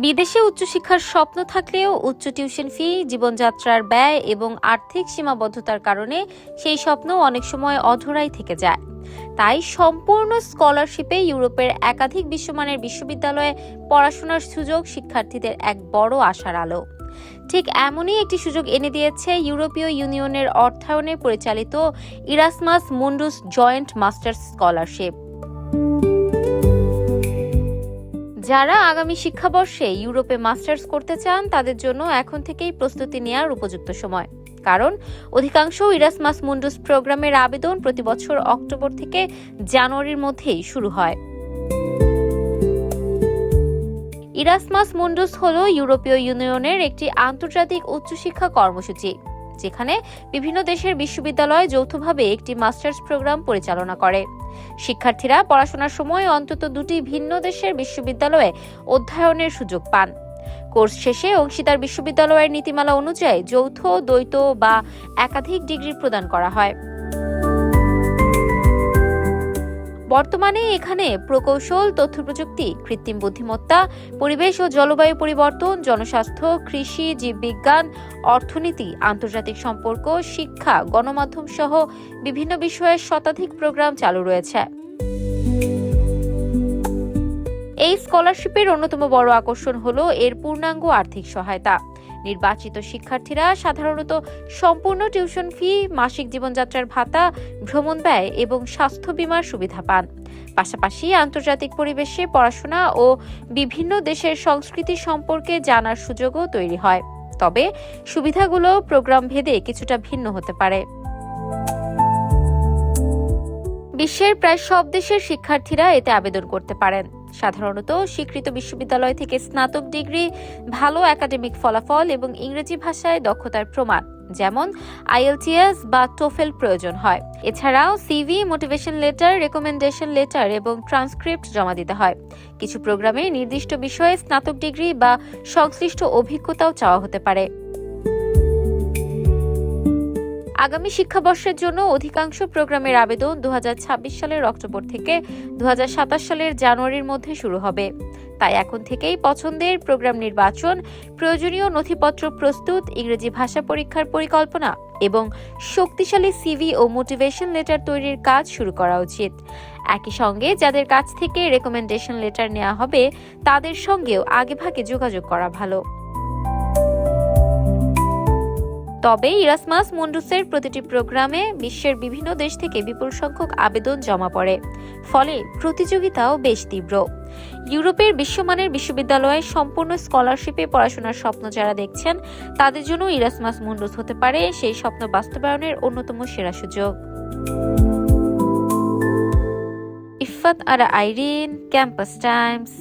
বিদেশে উচ্চশিক্ষার স্বপ্ন থাকলেও উচ্চ টিউশন ফি, জীবনযাত্রার ব্যয় এবং আর্থিক সীমাবদ্ধতার কারণে সেই স্বপ্ন অনেক সময় অধরাই থেকে যায়। তাই সম্পূর্ণ স্কলারশিপে ইউরোপের একাধিক বিশ্বমানের বিশ্ববিদ্যালয়ে পড়াশোনার সুযোগ শিক্ষার্থীদের এক বড় আশার আলো। ঠিক এমনই একটি সুযোগ এনে দিয়েছে ইউরোপীয় ইউনিয়নের অর্থায়নে পরিচালিত ইরাসমাস মুন্ডুস জয়েন্ট মাস্টার্স স্কলারশিপ। যারা আগামী শিক্ষাবর্ষে ইউরোপে মাস্টার্স করতে চান তাদের জন্য এখন থেকেই প্রস্তুতি নেওয়ার উপযুক্ত সময়, কারণ অধিকাংশ ইরাসমাস মুন্ডুস প্রোগ্রামের আবেদন প্রতি বছর অক্টোবর থেকে জানুয়ারির মধ্যেই শুরু হয়। ইরাসমাস মুন্ডুস হলো ইউরোপীয় ইউনিয়নের একটি আন্তর্জাতিক উচ্চশিক্ষা কর্মসূচি, যেখানে বিভিন্ন দেশের বিশ্ববিদ্যালয় যৌথভাবে একটি মাস্টার্স প্রোগ্রাম পরিচালনা করে। শিক্ষার্থীরা পড়াশোনার সময় অন্তত দুটি ভিন্ন দেশের বিশ্ববিদ্যালয়ে অধ্যয়নের সুযোগ পান। কোর্স শেষে অংশীদার বিশ্ববিদ্যালয়ের নীতিমালা অনুযায়ী যৌথ, দ্বৈত বা একাধিক ডিগ্রি প্রদান করা হয়। বর্তমানে এখানে প্রকৌশল, তথ্যপ্রযুক্তি, কৃত্রিম বুদ্ধিমত্তা, পরিবেশ ও জলবায়ু পরিবর্তন, জনস্বাস্থ্য, কৃষি, জীববিজ্ঞান, অর্থনীতি, আন্তর্জাতিক সম্পর্ক, শিক্ষা, গণমাধ্যম সহ বিভিন্ন বিষয়ের শতাধিক প্রোগ্রাম চালু রয়েছে। এই স্কলারশিপের অন্যতম বড় আকর্ষণ হলো এর পূর্ণাঙ্গ আর্থিক সহায়তা। নির্বাচিত শিক্ষার্থীরা সাধারণত সম্পূর্ণ টিউশন ফি, মাসিক জীবনযাত্রার ভাতা, ভ্রমণ ব্যয় এবং স্বাস্থ্য বীমার সুবিধা পান। পাশাপাশি আন্তর্জাতিক পরিবেশে পড়াশোনা ও বিভিন্ন দেশের সংস্কৃতি সম্পর্কে জানার সুযোগও তৈরি হয়। তবে সুবিধাগুলো প্রোগ্রাম ভেদে কিছুটা ভিন্ন হতে পারে। বিশ্বের প্রায় সব দেশের শিক্ষার্থীরা এতে আবেদন করতে পারেন। সাধারণত স্বীকৃত বিশ্ববিদ্যালয় থেকে স্নাতক ডিগ্রি, ভালো একাডেমিক ফলাফল এবং ইংরেজি ভাষায় দক্ষতার প্রমাণ যেমন IELTS বা টোফেল প্রয়োজন হয়। এছাড়াও CV, motivation letter, recommendation letter এবং ট্রান্সক্রিপ্ট জমা দিতে হয়। কিছু প্রোগ্রামে নির্দিষ্ট বিষয়ে স্নাতক ডিগ্রি বা সংশ্লিষ্ট অভিজ্ঞতাও চাওয়া হতে পারে। আগামী শিক্ষাবর্ষের জন্য অধিকাংশ প্রোগ্রামের আবেদন 2026 সালের অক্টোবর থেকে 2027 সালের জানুয়ারির মধ্যে শুরু হবে। তাই এখন থেকেই পছন্দের প্রোগ্রাম নির্বাচন, প্রয়োজনীয় নথিপত্র প্রস্তুত, ইংরেজি ভাষা পরীক্ষার পরিকল্পনা এবং শক্তিশালী সিভি ও মোটিভেশন লেটার তৈরির কাজ শুরু করা উচিত। একই সঙ্গে যাদের কাছ থেকে রেকমেন্ডেশন লেটার নেওয়া হবে তাদের সঙ্গেও আগেভাগে যোগাযোগ করা ভালো। তবে ইরাসমাস মুন্ডুসের প্রতিটি প্রোগ্রামে বিশ্বের বিভিন্ন দেশ থেকে বিপুল সংখ্যক আবেদন জমা পড়ে, ফলে প্রতিযোগিতাও বেশ তীব্র। ইউরোপের বিশ্বমানের বিশ্ববিদ্যালয়ে সম্পূর্ণ স্কলারশিপে পড়াশোনার স্বপ্ন যারা দেখছেন তাদের জন্য ইরাসমাস মুন্ডুস হতে পারে সেই স্বপ্ন বাস্তবায়নের অন্যতম সেরা সুযোগ। ইফাত আরা আইরিন, ক্যাম্পাস টাইমস।